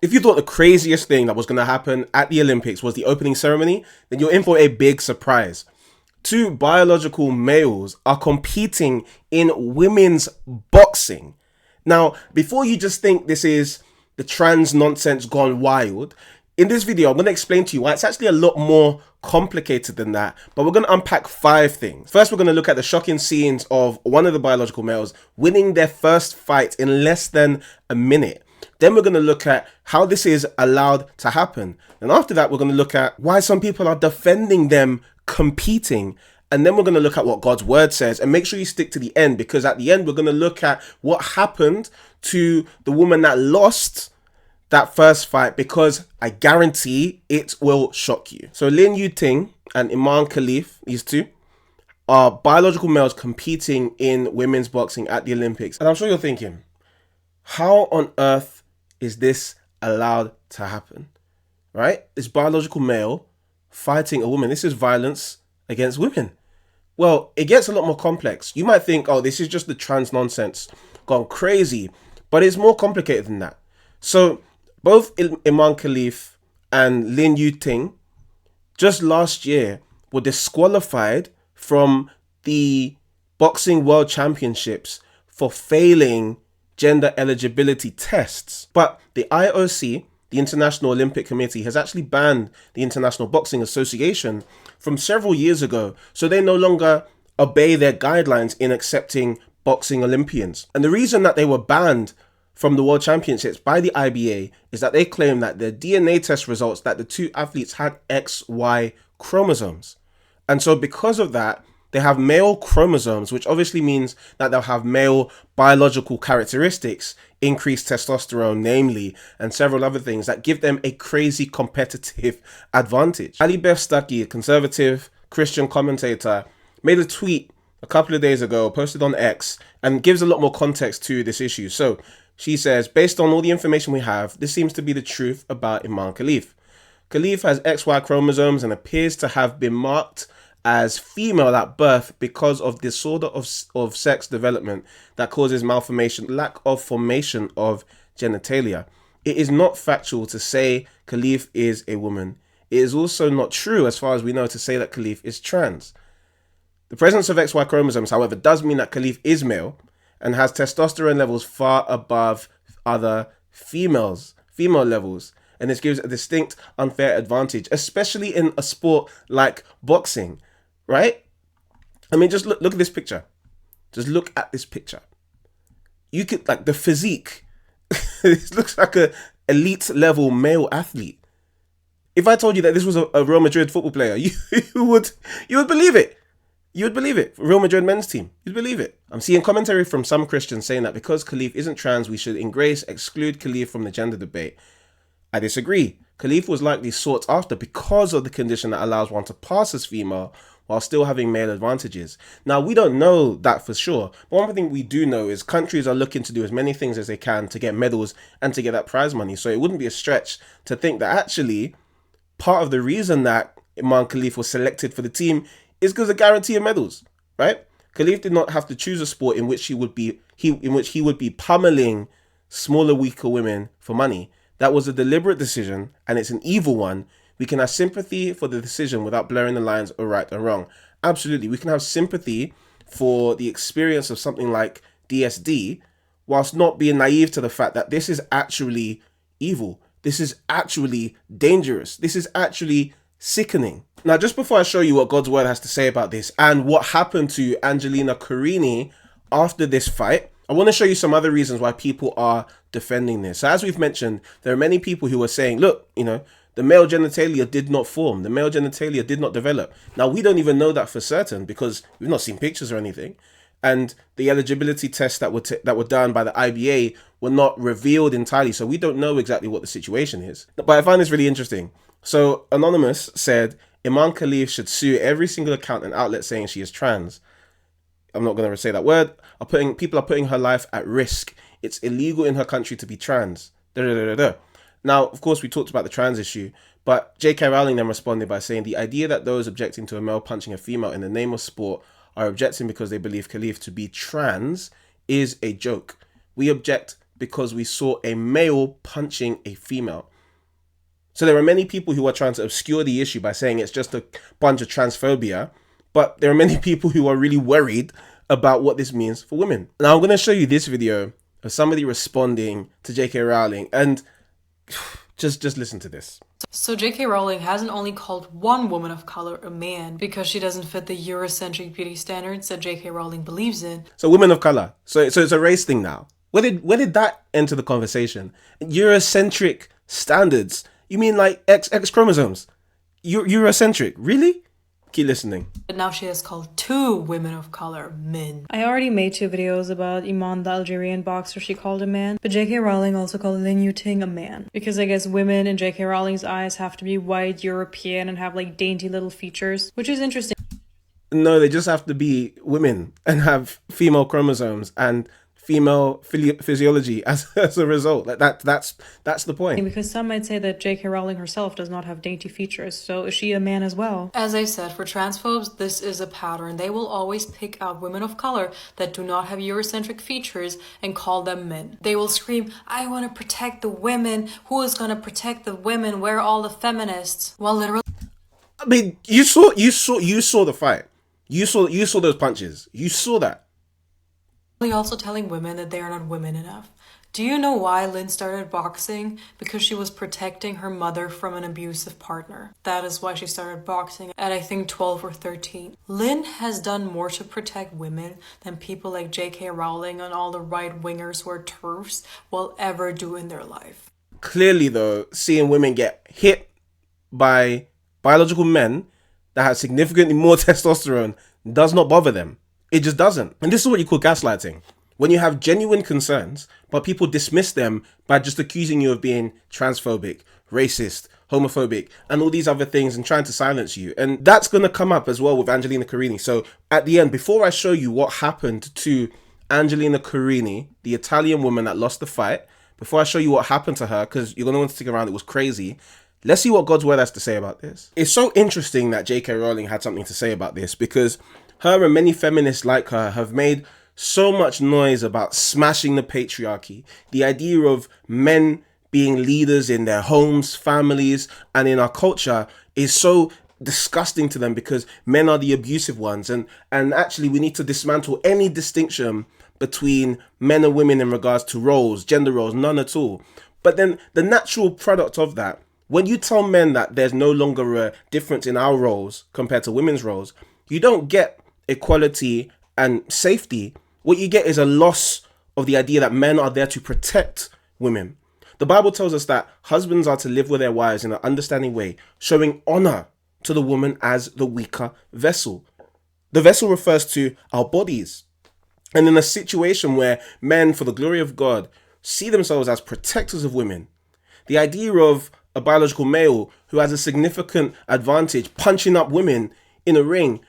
If you thought the craziest thing that was going to happen at the Olympics was the opening ceremony, then you're in for a big surprise. Two biological males are competing in women's boxing. Now, before you just think this is the trans nonsense gone wild, in this video, I'm going to explain to you why it's actually a lot more complicated than that, but we're going to unpack 5 things. First, we're going to look at the shocking scenes of one of the biological males winning their first fight in less than a minute. Then we're going to look at how this is allowed to happen. And after that, we're going to look at why some people are defending them competing. And then we're going to look at what God's word says, and make sure you stick to the end, because at the end, we're going to look at what happened to the woman that lost that first fight, because I guarantee it will shock you. So Ting and Imane Khelif, these two, are biological males competing in women's boxing at the Olympics. And I'm sure you're thinking, how on earth is this allowed to happen? Right? This biological male fighting a woman. This is violence against women. Well, it gets a lot more complex. You might think, oh, this is just the trans nonsense gone crazy, but it's more complicated than that. So both Imane Khelif and Ting just last year were disqualified from the Boxing World Championships for failing gender eligibility tests. But the IOC, the International Olympic Committee, has actually banned the International Boxing Association from several years ago, so they no longer obey their guidelines in accepting boxing Olympians. And the reason that they were banned from the World Championships by the IBA is that they claim that their DNA test results that the two athletes had XY chromosomes. And so because of that, they have male chromosomes, which obviously means that they'll have male biological characteristics, increased testosterone, namely, and several other things that give them a crazy competitive advantage. Ali Beth Stuckey, a conservative Christian commentator, made a tweet a couple of days ago, posted on X, and gives a lot more context to this issue. So she says, based on all the information we have, this seems to be the truth about Imane Khelif. Khelif has XY chromosomes and appears to have been marked as female at birth because of disorder of sex development that causes malformation, lack of formation of genitalia. It is not factual to say Khelif is a woman. It is also not true, as far as we know, to say that Khelif is trans. The presence of XY chromosomes, however, does mean that Khelif is male and has testosterone levels far above other female levels. And this gives a distinct unfair advantage, especially in a sport like boxing, right? I mean, just look at this picture. Just look at this picture. You could, like, the physique. This looks like a elite level male athlete. If I told you that this was a Real Madrid football player, you would believe it. You would believe it. Real Madrid men's team. You'd believe it. I'm seeing commentary from some Christians saying that because Khelif isn't trans, we should exclude Khelif from the gender debate. I disagree. Khelif was likely sought after because of the condition that allows one to pass as female while still having male advantages. Now, we don't know that for sure, but one thing we do know is countries are looking to do as many things as they can to get medals and to get that prize money. So it wouldn't be a stretch to think that actually part of the reason that Imane Khelif was selected for the team is because of the guarantee of medals, right? Khelif did not have to choose a sport in which he would be pummeling smaller, weaker women for money. That was a deliberate decision, and it's an evil one. We can have sympathy for the decision without blurring the lines of right and wrong. Absolutely, we can have sympathy for the experience of something like DSD, whilst not being naive to the fact that this is actually evil. This is actually dangerous. This is actually sickening. Now, just before I show you what God's word has to say about this and what happened to Angelina Carini after this fight, I want to show you some other reasons why people are defending this. So as we've mentioned, there are many people who are saying, look, the male genitalia did not form. The male genitalia did not develop. Now, we don't even know that for certain because we've not seen pictures or anything. And the eligibility tests that were done by the IBA were not revealed entirely. So we don't know exactly what the situation is. But I find this really interesting. So Anonymous said, Imane Khelif should sue every single account and outlet saying she is trans. I'm not going to say that word. People are putting her life at risk. It's illegal in her country to be trans. Now, of course, we talked about the trans issue, but J.K. Rowling then responded by saying the idea that those objecting to a male punching a female in the name of sport are objecting because they believe Khelif to be trans is a joke. We object because we saw a male punching a female. So there are many people who are trying to obscure the issue by saying it's just a bunch of transphobia, but there are many people who are really worried about what this means for women. Now I'm going to show you this video of somebody responding to J.K. Rowling, and just listen to this. So J.K. Rowling hasn't only called one woman of color a man because she doesn't fit the Eurocentric beauty standards that J.K. Rowling believes in. So women of color. So it's a race thing now. Where did that enter the conversation? Eurocentric standards. You mean like X chromosomes? Eurocentric? Really? Keep listening. But now she has called two women of color men. I already made 2 videos about Imane, the Algerian boxer she called a man, but J.K. Rowling also called Ting a man. Because I guess women in J.K. Rowling's eyes have to be white, European, and have like dainty little features, which is interesting. No, they just have to be women and have female chromosomes and female physiology as a result. Like that's the point. Because some might say that J.K. Rowling herself does not have dainty features, so is she a man as well? As I said, for transphobes, this is a pattern. They will always pick out women of color that do not have Eurocentric features and call them men. They will scream, I want to protect the women. Who is going to protect the women? Where are all the feminists? Well, literally, I mean, you saw the fight. You saw those punches. You saw that. also telling women that they are not women enough. Do you know why Lynn started boxing? Because she was protecting her mother from an abusive partner. That is why she started boxing at I think 12 or 13. Lynn has done more to protect women than people like J.K. Rowling and all the right-wingers who are TERFs will ever do in their life. Clearly though, seeing women get hit by biological men that have significantly more testosterone does not bother them. It just doesn't. And this is what you call gaslighting. When you have genuine concerns, but people dismiss them by just accusing you of being transphobic, racist, homophobic, and all these other things and trying to silence you. And that's going to come up as well with Angelina Carini. So at the end, before I show you what happened to Angelina Carini, the Italian woman that lost the fight, before I show you what happened to her, because you're going to want to stick around, it was crazy. Let's see what God's word has to say about this. It's so interesting that J.K. Rowling had something to say about this, because her and many feminists like her have made so much noise about smashing the patriarchy, the idea of men being leaders in their homes, families, and in our culture is so disgusting to them because men are the abusive ones. And actually we need to dismantle any distinction between men and women in regards to roles, gender roles, none at all. But then the natural product of that, when you tell men that there's no longer a difference in our roles compared to women's roles, you don't get equality and safety. What you get is a loss of the idea that men are there to protect women. The Bible tells us that husbands are to live with their wives in an understanding way, showing honor to the woman as the weaker vessel. The vessel refers to our bodies. And in a situation where men, for the glory of God, see themselves as protectors of women, the idea of a biological male who has a significant advantage punching up women in a ring,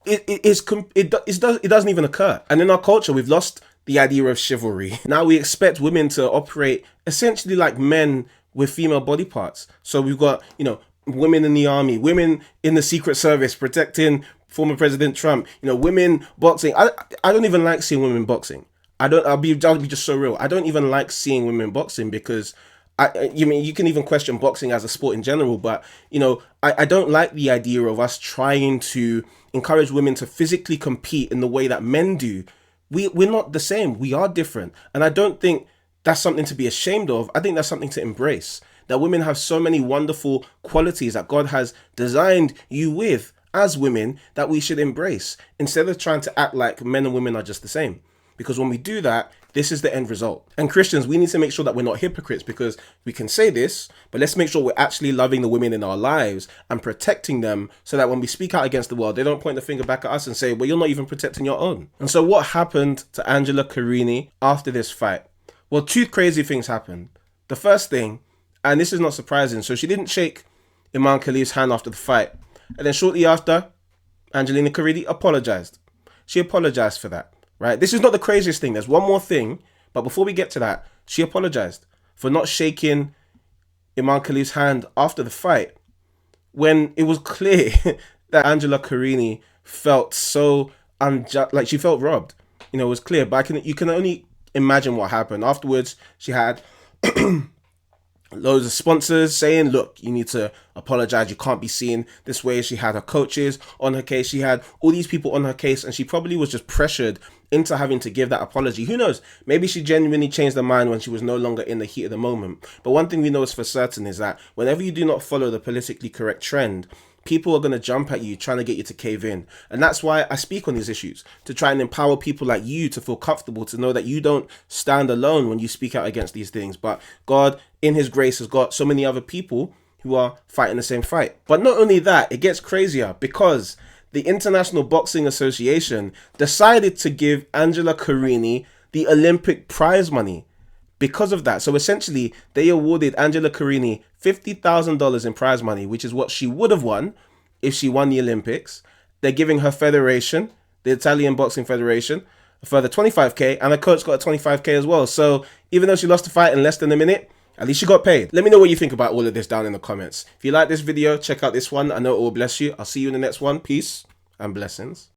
it doesn't even occur. And in our culture, we've lost the idea of chivalry. Now we expect women to operate essentially like men with female body parts. So we've got, women in the army, women in the Secret Service protecting former President Trump, women boxing. I don't even like seeing women boxing. I'll be just so real. I don't even like seeing women boxing because you can even question boxing as a sport in general, but I don't like the idea of us trying to encourage women to physically compete in the way that men do. We're not the same. We are different. And I don't think that's something to be ashamed of. I think that's something to embrace. That women have so many wonderful qualities that God has designed you with as women that we should embrace instead of trying to act like men and women are just the same. Because when we do that, this is the end result. And Christians, we need to make sure that we're not hypocrites, because we can say this, but let's make sure we're actually loving the women in our lives and protecting them so that when we speak out against the world, they don't point the finger back at us and say, well, you're not even protecting your own. And so what happened to Angela Carini after this fight? Well, 2 crazy things happened. The first thing, and this is not surprising, so she didn't shake Imane Khelif's hand after the fight. And then shortly after, Angelina Carini apologized. She apologized for that. Right? This is not the craziest thing. There's one more thing. But before we get to that, she apologized for not shaking Imane Khelif's hand after the fight when it was clear that Angela Carini felt so unjust, like she felt robbed. It was clear. But you can only imagine what happened. Afterwards, she had loads of sponsors saying, look, you need to apologize, you can't be seen this way. She had her coaches on her case, she had all these people on her case, and she probably was just pressured into having to give that apology. Who knows, maybe she genuinely changed her mind when she was no longer in the heat of the moment. But one thing we know is for certain is that whenever you do not follow the politically correct trend, people are going to jump at you trying to get you to cave in. And that's why I speak on these issues, to try and empower people like you to feel comfortable, to know that you don't stand alone when you speak out against these things. But God, in his grace, has got so many other people who are fighting the same fight. But not only that, it gets crazier because the International Boxing Association decided to give Angela Carini the Olympic prize money because of that. So essentially, they awarded Angela Carini $50,000 in prize money, which is what she would have won if she won the Olympics. They're giving her federation, the Italian Boxing Federation, a further $25K, and her coach got a $25K as well. So even though she lost the fight in less than a minute, at least she got paid. Let me know what you think about all of this down in the comments. If you like this video, check out this one. I know it will bless you. I'll see you in the next one. Peace and blessings.